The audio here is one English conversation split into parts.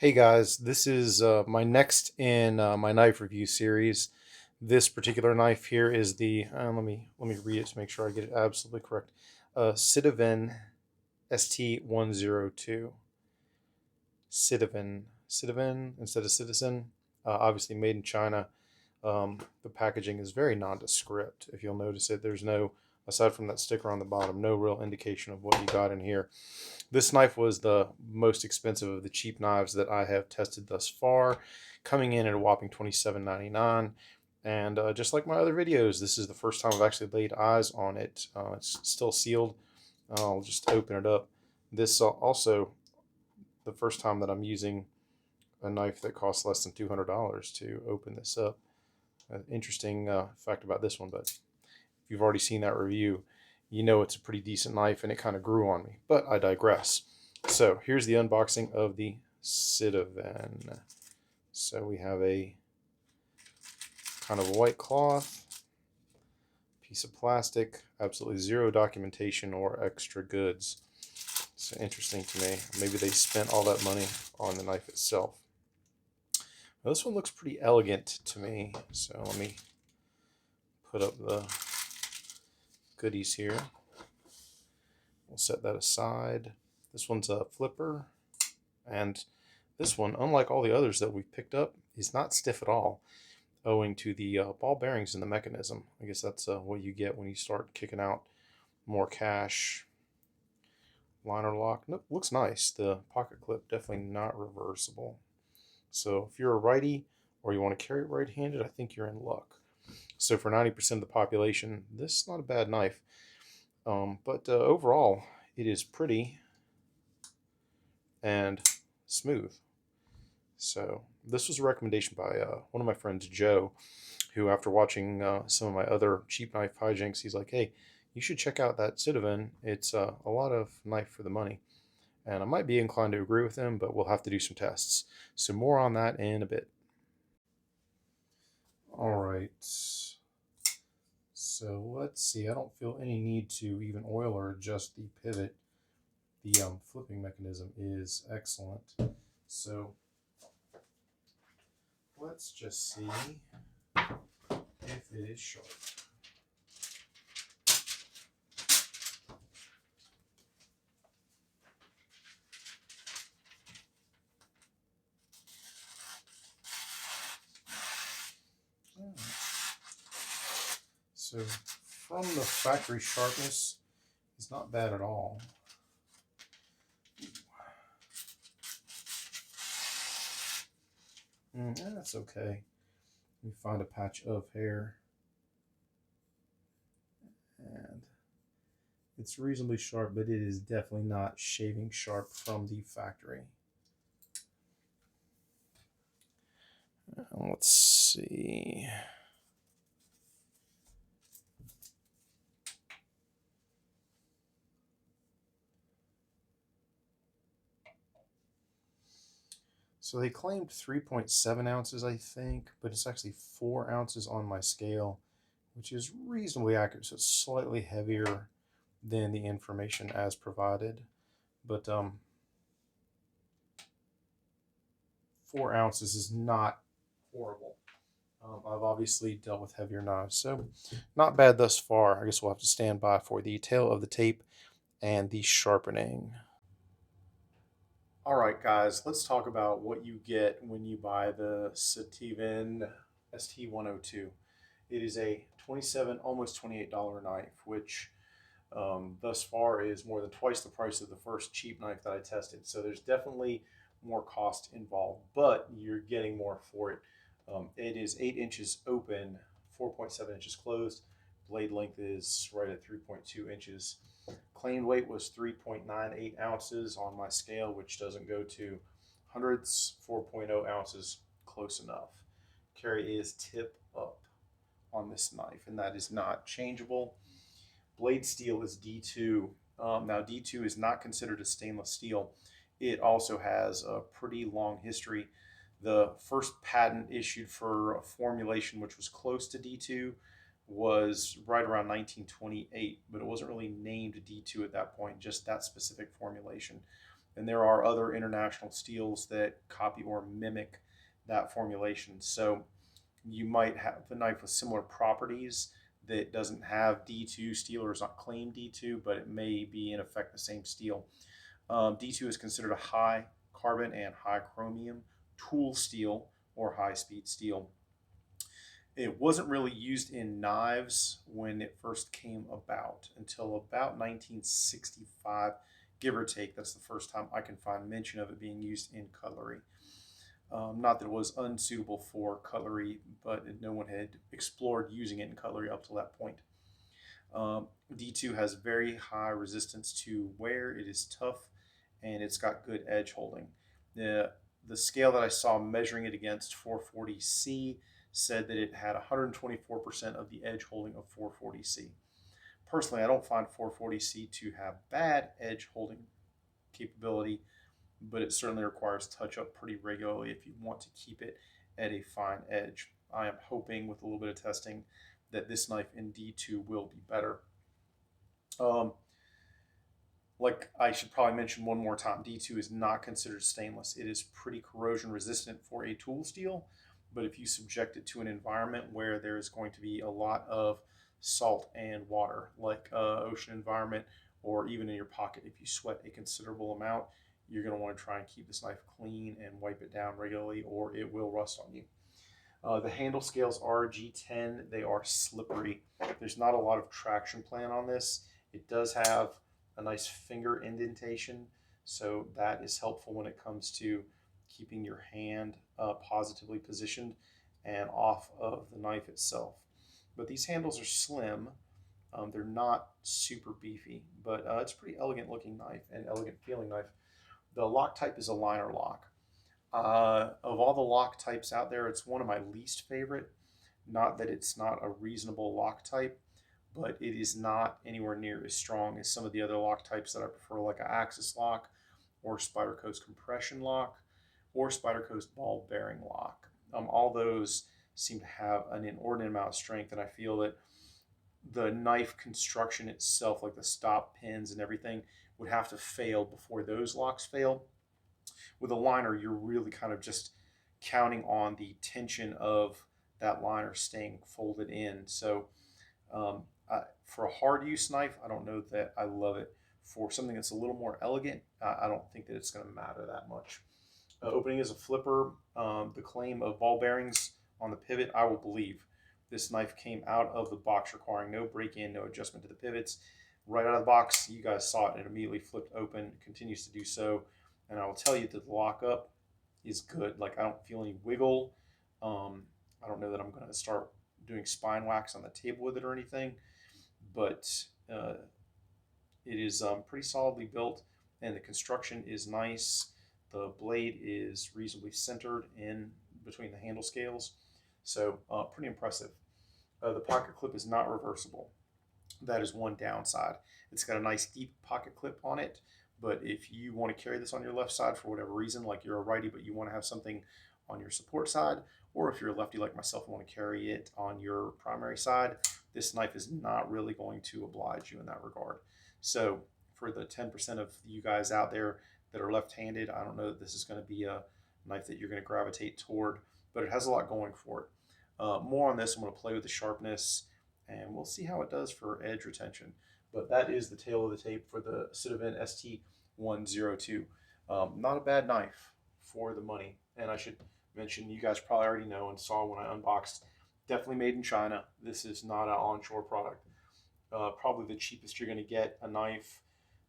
Hey guys, this is my next in my knife review series. This particular knife here is the let me read it to make sure I get it absolutely correct. Sitiven ST102. Sitiven instead of Citizen. Obviously made in China. The packaging is very nondescript. If you'll notice it, there's no, aside from that sticker on the bottom, no real indication of what you got in here. This knife was the most expensive of the cheap knives that I have tested thus far, coming in at a whopping $27.99. And just like my other videos, this is the first time I've actually laid eyes on it. It's still sealed. I'll just open it up. This also the first time that I'm using a knife that costs less than $200 to open this up. Interesting fact about this one, but if you've already seen that review, you know it's a pretty decent knife and it kind of grew on me. But I digress. So here's the unboxing of the Sitiven. So we have a kind of white cloth, piece of plastic, absolutely zero documentation or extra goods. It's interesting to me. Maybe they spent all that money on the knife itself. Now, this one looks pretty elegant to me. So let me put up the goodies here. We'll set that aside. This one's a flipper, and this one, unlike all the others that we've picked up, is not stiff at all, owing to the ball bearings in the mechanism. I guess that's what you get when you start kicking out more cash. Liner lock, nope, looks nice. The pocket clip definitely not reversible. So if you're a righty or you want to carry it right-handed, I think you're in luck. So for 90% of the population, this is not a bad knife. But overall, it is pretty and smooth. So this was a recommendation by one of my friends, Joe, who after watching some of my other cheap knife hijinks, he's like, hey, you should check out that Sitiven. It's a lot of knife for the money. And I might be inclined to agree with him, but we'll have to do some tests. So more on that in a bit. All right. So let's see. I don't feel any need to even oil or adjust the pivot. The flipping mechanism is excellent. So let's just see if it is sharp. So from the factory sharpness, it's not bad at all. That's okay. We find a patch of hair, and it's reasonably sharp, but it is definitely not shaving sharp from the factory. Let's see. So they claimed 3.7 ounces, I think, but it's actually 4 ounces on my scale, which is reasonably accurate. So it's slightly heavier than the information as provided. But 4 ounces is not horrible. I've obviously dealt with heavier knives, so not bad thus far. I guess we'll have to stand by for the tale of the tape and the sharpening. All right, guys, let's talk about what you get when you buy the Sitiven ST102. It is a $27, almost $28 knife, which thus far is more than twice the price of the first cheap knife that I tested. So there's definitely more cost involved, but you're getting more for it. It is 8 inches open, 4.7 inches closed. Blade length is right at 3.2 inches. Claimed weight was 3.98 ounces on my scale, which doesn't go to hundredths. 4.0 ounces, close enough. Carry is tip up on this knife, and that is not changeable. Blade steel is D2. Now, D2 is not considered a stainless steel. It also has a pretty long history. The first patent issued for a formulation which was close to D2 was right around 1928, but it wasn't really named D2 at that point, just that specific formulation. And there are other international steels that copy or mimic that formulation. So you might have a knife with similar properties that doesn't have D2 steel or is not claimed D2, but it may be in effect the same steel. D2 is considered a high carbon and high chromium tool steel or high speed steel. It wasn't really used in knives when it first came about until about 1965, give or take. That's the first time I can find mention of it being used in cutlery. Not that it was unsuitable for cutlery, but no one had explored using it in cutlery up to that point. D2 has very high resistance to wear. It is tough and it's got good edge holding. The scale that I saw measuring it against 440C said that it had 124% of the edge holding of 440C. Personally, I don't find 440C to have bad edge holding capability, but it certainly requires touch up pretty regularly if you want to keep it at a fine edge. I am hoping with a little bit of testing that this knife in D2 will be better. Like I should probably mention one more time, D2 is not considered stainless. It is pretty corrosion resistant for a tool steel, but if you subject it to an environment where there is going to be a lot of salt and water, like ocean environment, or even in your pocket, if you sweat a considerable amount, you're going to want to try and keep this knife clean and wipe it down regularly, or it will rust on you. The handle scales are G10. They are slippery. There's not a lot of traction plan on this. It does have a nice finger indentation, so that is helpful when it comes to keeping your hand positively positioned and off of the knife itself. But these handles are slim. They're not super beefy, but it's a pretty elegant looking knife and elegant feeling knife. The lock type is a liner lock. Of all the lock types out there, it's one of my least favorite. Not that it's not a reasonable lock type, but it is not anywhere near as strong as some of the other lock types that I prefer, like an Axis lock or Spider Coast compression lock or Spider Coast ball bearing lock. All those seem to have an inordinate amount of strength, and I feel that the knife construction itself, like the stop pins and everything, would have to fail before those locks fail. With a liner, you're really kind of just counting on the tension of that liner staying folded in. So for a hard use knife, I don't know that I love it. For something that's a little more elegant, I don't think that it's going to matter that much. Opening is a flipper. The claim of ball bearings on the pivot, I will believe. This knife came out of the box requiring no break-in, no adjustment to the pivots. Right out of the box, you guys saw it, and it immediately flipped open, continues to do so. And I will tell you that the lockup is good. Like, I don't feel any wiggle. I don't know that I'm going to start doing spine wax on the table with it or anything, but it is pretty solidly built, and the construction is nice. The blade is reasonably centered in between the handle scales, so pretty impressive. The pocket clip is not reversible. That is one downside. It's got a nice deep pocket clip on it, but if you want to carry this on your left side for whatever reason, like you're a righty but you want to have something on your support side, or if you're a lefty like myself and want to carry it on your primary side, this knife is not really going to oblige you in that regard. So for the 10% of you guys out there that are left-handed, I don't know that this is going to be a knife that you're going to gravitate toward, but it has a lot going for it. More on this, I'm going to play with the sharpness, and we'll see how it does for edge retention. But that is the tail of the tape for the Sitiven ST102. Not a bad knife for the money. And I should mention, you guys probably already know and saw when I unboxed, definitely made in China. This is not an onshore product. Probably the cheapest you're going to get a knife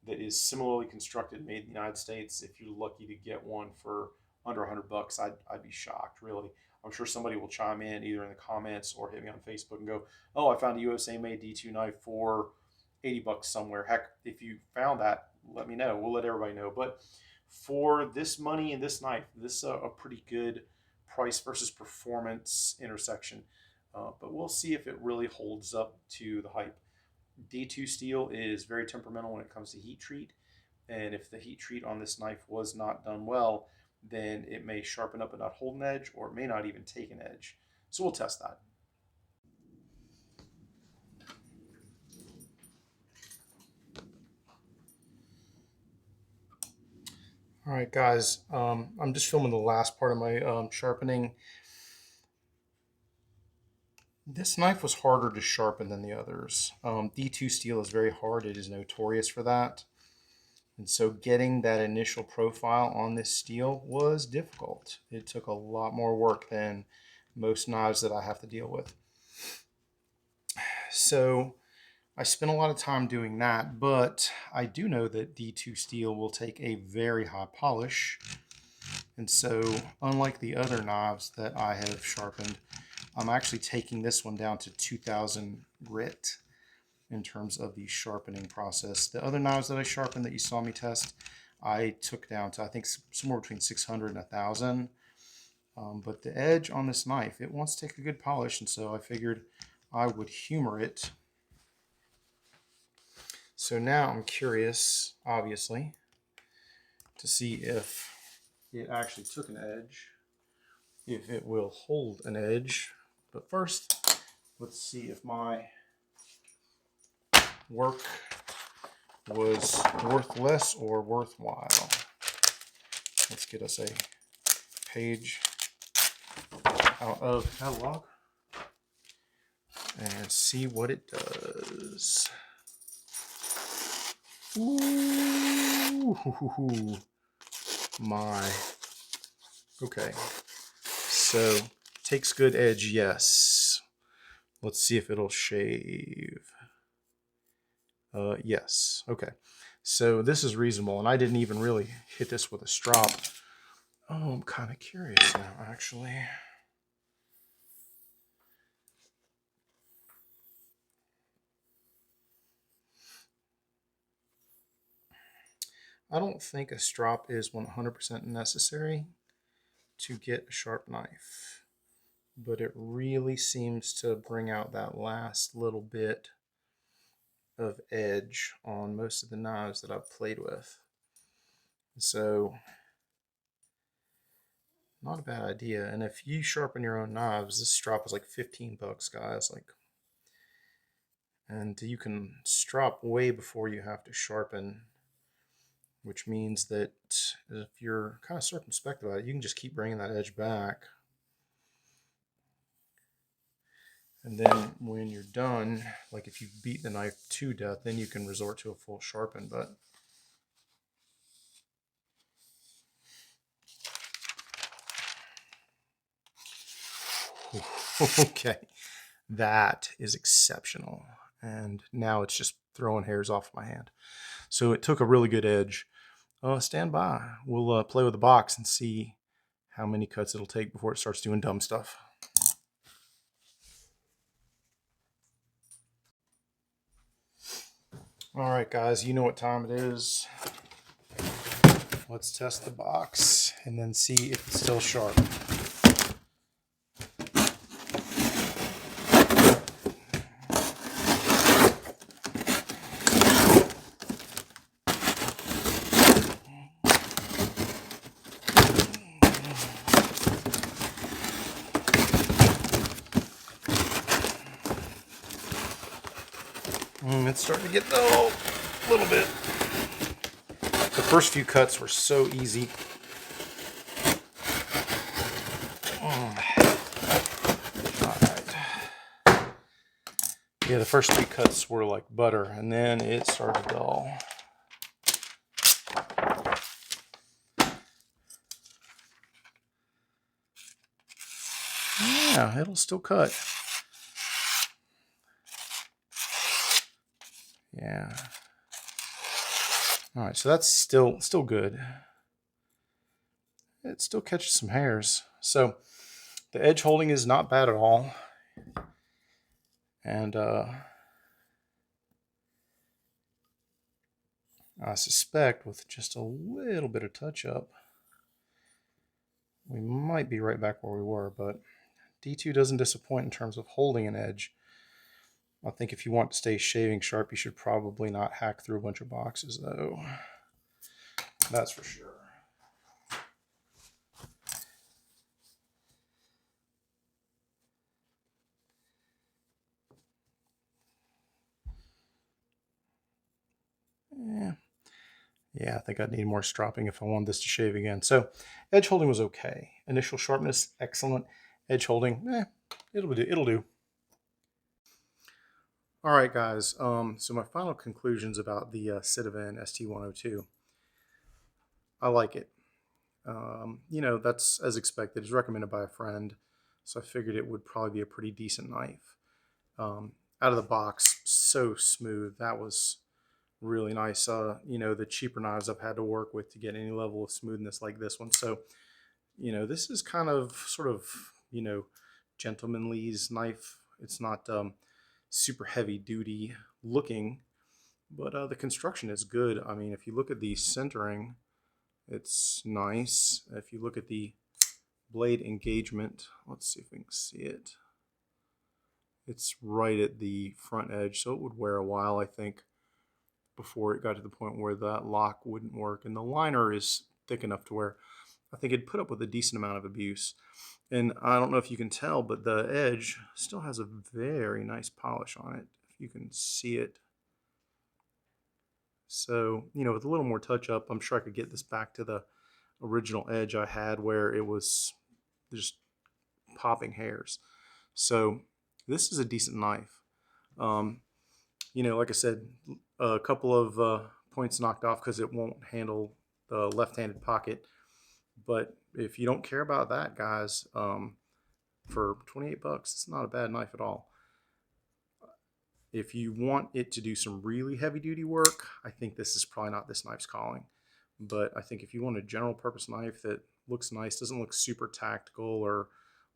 that is similarly constructed, made in the United States. If you're lucky to get one for under $100, I'd be shocked, really. I'm sure somebody will chime in either in the comments or hit me on Facebook and go, oh, I found a USA made D2 knife for $80 somewhere. Heck, if you found that, let me know. We'll let everybody know. But for this money and this knife, this is a pretty good price versus performance intersection. But we'll see if it really holds up to the hype. D2 steel is very temperamental when it comes to heat treat. And if the heat treat on this knife was not done well, then it may sharpen up and not hold an edge, or it may not even take an edge. So we'll test that. All right, guys, I'm just filming the last part of my sharpening. This knife was harder to sharpen than the others. D2 steel is very hard. It is notorious for that. And so getting that initial profile on this steel was difficult. It took a lot more work than most knives that I have to deal with. So I spent a lot of time doing that, but I do know that D2 steel will take a very high polish. And so unlike the other knives that I have sharpened, I'm actually taking this one down to 2000 grit in terms of the sharpening process. The other knives that I sharpened that you saw me test, I took down to I think somewhere between 600 and 1000. But the edge on this knife, it wants to take a good polish, and so I figured I would humor it. So now I'm curious, obviously, to see if it actually took an edge, if it will hold an edge. But first, let's see if my work was worth less or worthwhile. Let's get us a page out of catalog and see what it does. Ooh, my. Okay, so takes good edge, yes. Let's see if it'll shave. Yes, okay. So this is reasonable, and I didn't even really hit this with a strop. Oh, I'm kind of curious now, actually. I don't think a strop is 100% necessary to get a sharp knife, but it really seems to bring out that last little bit of edge on most of the knives that I've played with. So, not a bad idea. And if you sharpen your own knives, this strop is like 15 bucks, guys. And you can strop way before you have to sharpen, which means that if you're kind of circumspect about it, you can just keep bringing that edge back. And then when you're done, like if you beat the knife to death, then you can resort to a full sharpen. But okay, that is exceptional. And now it's just throwing hairs off my hand. So it took a really good edge. Stand by. We'll play with the box and see how many cuts it'll take before it starts doing dumb stuff. All right, guys, you know what time it is. Let's test the box and then see if it's still sharp. It's starting to get a little bit. The first few cuts were so easy. Alright. Yeah, the first 3 cuts were like butter, and then it started dull. Yeah, it'll still cut. Yeah. All right, so that's still good. It still catches some hairs. So the edge holding is not bad at all. And I suspect with just a little bit of touch up, we might be right back where we were, but D2 doesn't disappoint in terms of holding an edge. I think if you want to stay shaving sharp, you should probably not hack through a bunch of boxes, though. That's for sure. Yeah. Yeah, I think I'd need more stropping if I wanted this to shave again. So edge holding was okay. Initial sharpness, excellent. Edge holding, it'll do. It'll do. All right, guys. So my final conclusions about the Sitiven ST102. I like it. That's as expected. It's recommended by a friend, so I figured it would probably be a pretty decent knife. Out of the box, so smooth. That was really nice. The cheaper knives I've had to work with to get any level of smoothness like this one. So, this is kind of sort of, gentlemanly's knife. It's not super heavy duty looking, but the construction is good. I mean, if you look at the centering, it's nice. If you look at the blade engagement, let's see if we can see it. It's right at the front edge, so it would wear a while, I think, before it got to the point where that lock wouldn't work. And the liner is thick enough to where I think it'd put up with a decent amount of abuse. And I don't know if you can tell, but the edge still has a very nice polish on it, if you can see it. So, with a little more touch up, I'm sure I could get this back to the original edge I had where it was just popping hairs. So this is a decent knife. Like I said, a couple of points knocked off because it won't handle the left-handed pocket. But if you don't care about that, guys, for 28 bucks, it's not a bad knife at all. If you want it to do some really heavy-duty work, I think this is probably not this knife's calling. But I think if you want a general purpose knife that looks nice, doesn't look super tactical or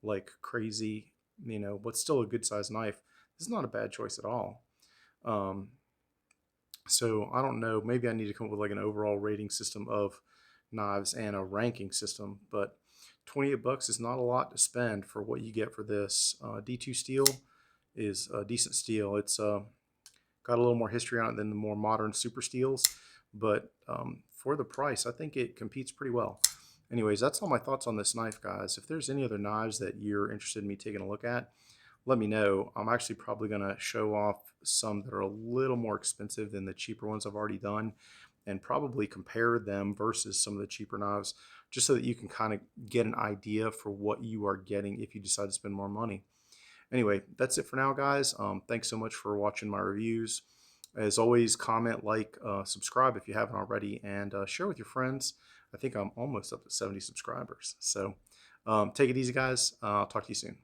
like crazy, but still a good sized knife, this is not a bad choice at all. So I don't know, maybe I need to come up with like an overall rating system of knives and a ranking system, but 28 bucks is not a lot to spend for what you get for this. D2 steel is a decent steel. It's got a little more history on it than the more modern super steels, but for the price, I think it competes pretty well. Anyways, that's all my thoughts on this knife, guys. If there's any other knives that you're interested in me taking a look at, let me know. I'm actually probably going to show off some that are a little more expensive than the cheaper ones I've already done, and probably compare them versus some of the cheaper knives, just so that you can kind of get an idea for what you are getting if you decide to spend more money. Anyway, that's it for now, guys. Thanks so much for watching my reviews. As always, comment, like, subscribe if you haven't already, and share with your friends. I think I'm almost up to 70 subscribers. So take it easy, guys. I'll talk to you soon.